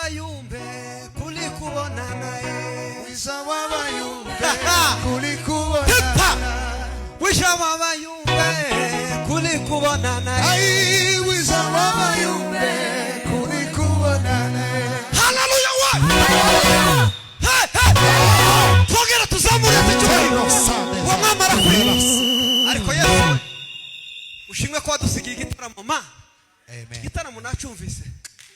wabayumbe kulikubona naye wiza wabayumbe kulikubona wisha wabayumbe kulikubona naye wiza wabayumbe kulikubona naye. Hallelujah. Tugera tuzamure tucyubahiro wamamara kureba ariko Yesu ushimwe ko wadusigiye igitaramo ma igitaramo nacumvise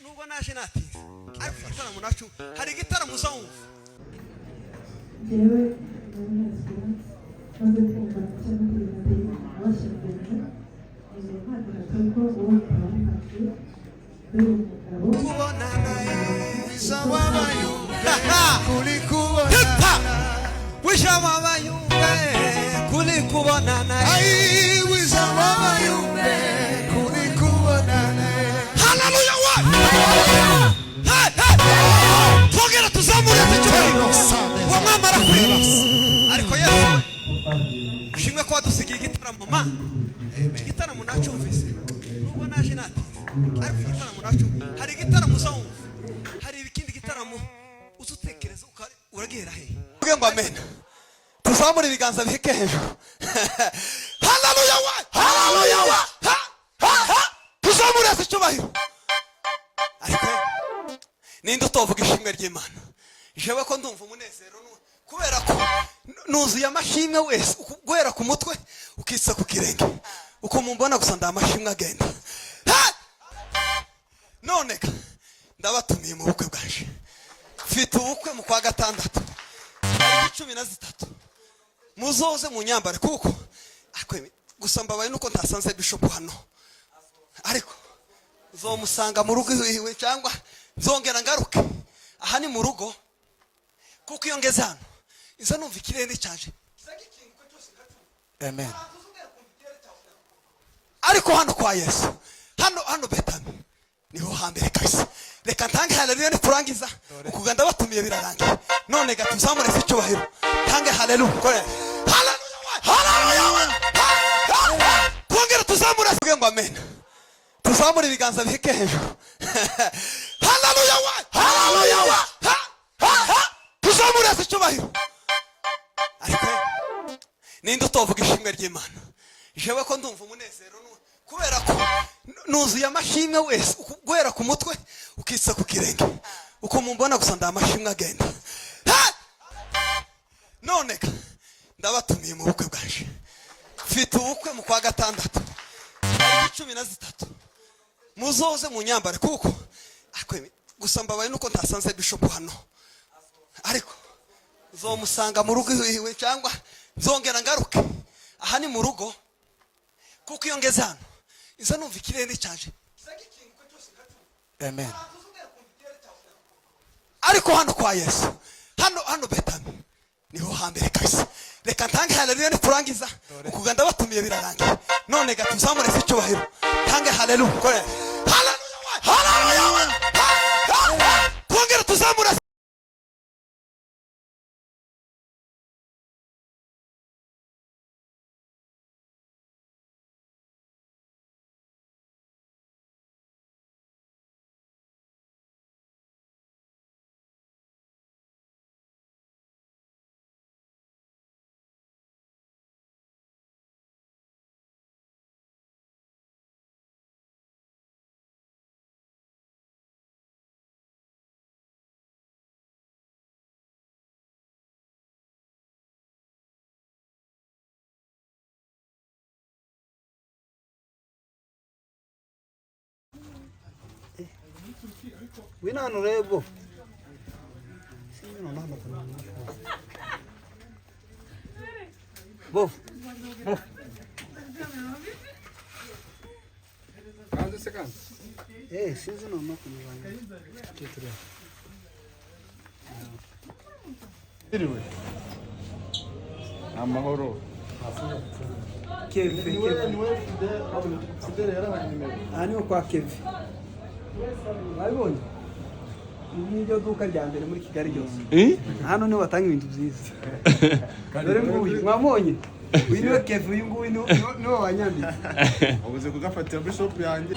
nubwo naje natinze ariko igitaramo nacu hari igitaramo uzumva jewe maze kumva cyane abashimye kubona naye wiza wabayumbe kulikubona wisha wabayumbe kulikubona naye wiza wabayumbe kulikubona naye. Hallelujah. Tugera tuzamure tucyubahiro wamamara kureba ariko Yesu ushimwe ko wadusigiye igitaramo ma igitaramo nacumvise nubwo naje natinze ariko igitaramo nacu hari igitaramo uzumva hari ikindi gitaramo uzutekereza uragera he uvuge ngo amen tuzamure ibiganza biheke hejuru haleluya tuzamure icyubahiro ariko ninde utovuga ishimwe ry'Imana jewe ko ndumva umunezero kubera ko nuzuye amashimwe wese guhera ku mutwe ukitsa ku kirenge uko mumbona gusa ndamashimwe agenda none ndabatumiye mu bukwe bwaje mfite ubukwe mu kwa gatandatu 13 muzoze mu nyambare kuko gusa mbabaye nuko ntasanze bishop hano ariko zomusanga mu rugo iwe cyangwa nzongera ngaruke aha ni mu rugo kuko iyo ngeze hano iza numva ikirere cyaje amen. ariko hano kwa Yesu hano Betani niho hambere kabisa reka ntange haleluya niturangiza ukuganda batumiye birarangiye none gatuzamure icyubahiro ntange haleluya twongera tuzamure tuvuge ngo amen tuzamure ibiganza biheke hejuru haleluya tuzamure icyubahiro ariko ninde utovuga ishimwe ry'Imana jewe ko ndumva umunezero kubera ko nuzuye amashimwe wese guhera ku mutwe ukitsa ku kirenge uko mumbona gusa ndamashimwe agenda none ndabatumiye mu bukwe bwaje mfite ubukwe mu kwa gatandatu 13 muzoze mu nyambare kuko gusa mbabaye nuko ntasanze bishop hano ariko zomusanga mu rugo iwe cyangwa nzongera ngaruke aha ni mu rugo kuko iyo ngeze hano iza numva ikirere cyaje amen. ariko hano kwa Yesu hano Betani niho hambere kabisa reka ntange haleluya niturangiza ukuganda batumiye birarangiye none gatuzamure icyubahiro ntange haleluya twongera tuzamure winano rebo sino nano bof Kaze sekan. sinzi no kumubanga kitire Iriwe. Amahoro. Keve Fidele yarabanyimeye. ani kwa Keve babonye n'iryo duka rya mbere muri Kigali ryose hano niho batanga ibintu byiza dore nguyu mwabonye uyu niwe Keve uyu nguyu niwe wanyambitse Ubuze kugafatira bishop yanjye.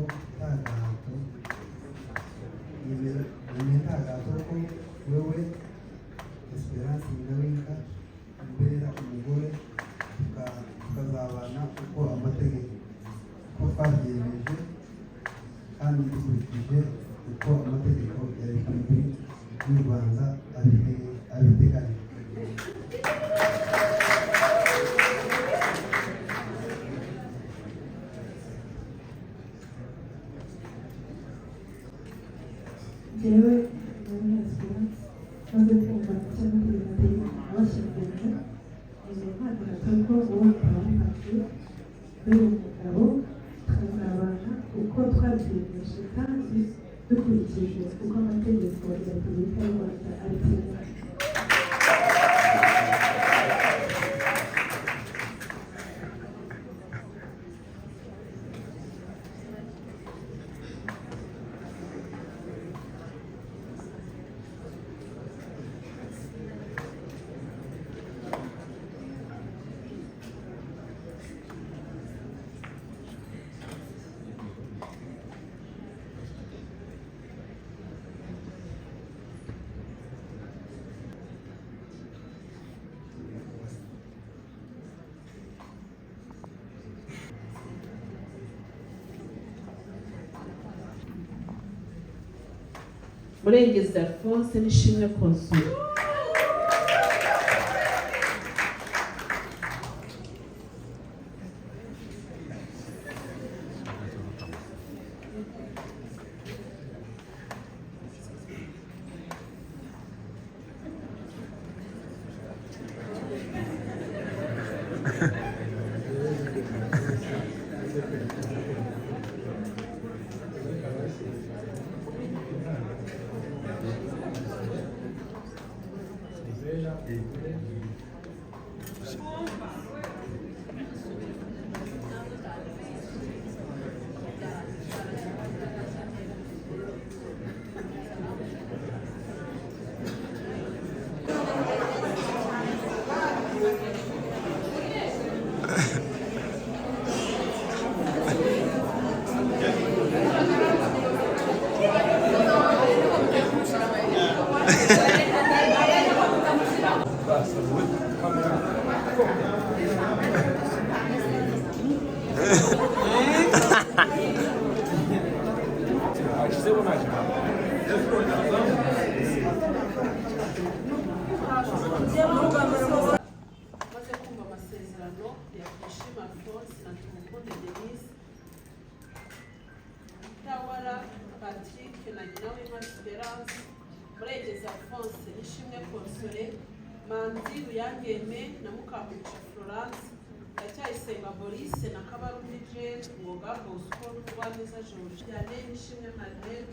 itangazo itangazo ko wewe Esperance Nyinawinga umbera umugore tukazabana uko amategeko ko twabyemeje kandi dukurikije uko amategeko ya Repubulika y'u Rwanda abiteganya. Jewe muri Esperance maze kumva cyangwa amategeko abashyingiranywe ntimuhagarara ko uwo twabafashe buri umugabo tukazabana uko twabyemeje kandi dukurikije uko amategeko ya Repubulika y'u Rwanda abiteganya. Murengezi Alphonse n'Ishimwe Console. Patrick na Nyinawinka Esperance, Murengezi Alphonse n'Ishimwe Console, Manzi Uyangeme na Mukamugisha Florence, Ndacyayisenga Boris na Kabarundi Jane, Ngoga Bosco n'Uwaneza George, Diane n'Ishimwe Margaret,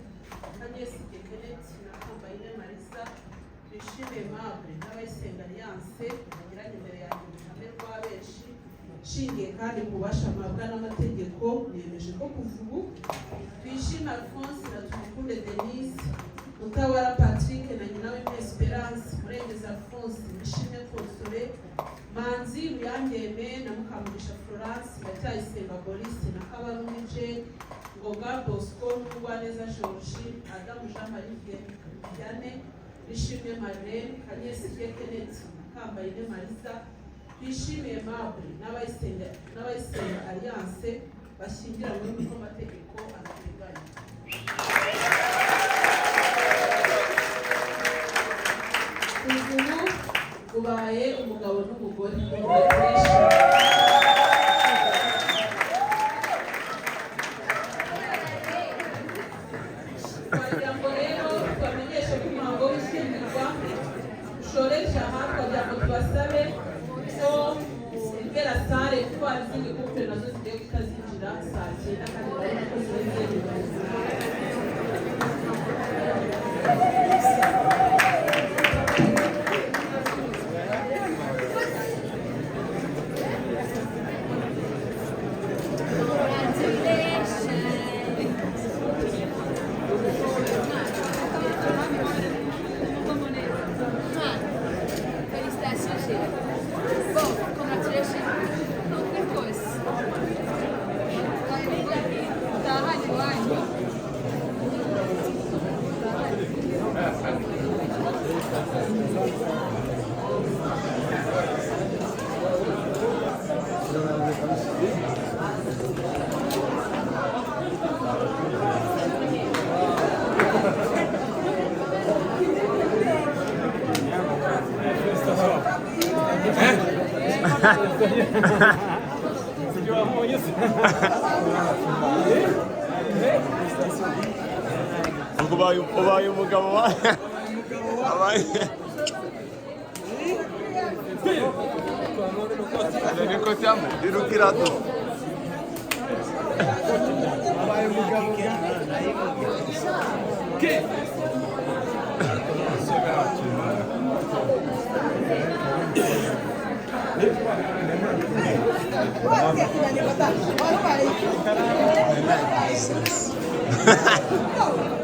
Kanyesige Kenneth na Kambayire Marisa, Ishimwe Aimable n'Abayisenga Alliance bagiranye imbere yanjye mu ruhame rwa benshi, nshingiye kandi ku bubasha mpabwa n'amategeko nemeje ko kuva ubu Twishime Alphonse na Tumukunde Denise, Mutawara Patrick na Nyinawinka Esperance, Murengezi Alphonse n'Ishimwe Console, Manzi Uyangeme na Mukamugisha Florence, Ndacyayisenga Boris na Kabarundi Jane, Ngoga Bosco n'Uwaneza George, Adamu Jean Marie Vianney, Ishimwe Marlene, Kanyesige Kenneth na Kambayire Marisa, Twishime Aimable n'Abayisenga Alliance bashyingiranywe n'uko amategeko abiteganya. Ubu ubaye umugabo n'umugore wagira ngo rero tubamenyeshe ko umuhango w'ishyingirwa ushoreje aha twagira ngo tubasabe ko ibera sare kuko hari izindi couple nazo zigiye kutazinjira saa 9 kandi bari ko zirenze. Congratulations. ubaye umugabo wa abaye niko cyamwe irukirato abaye umugabo Ha ha ha.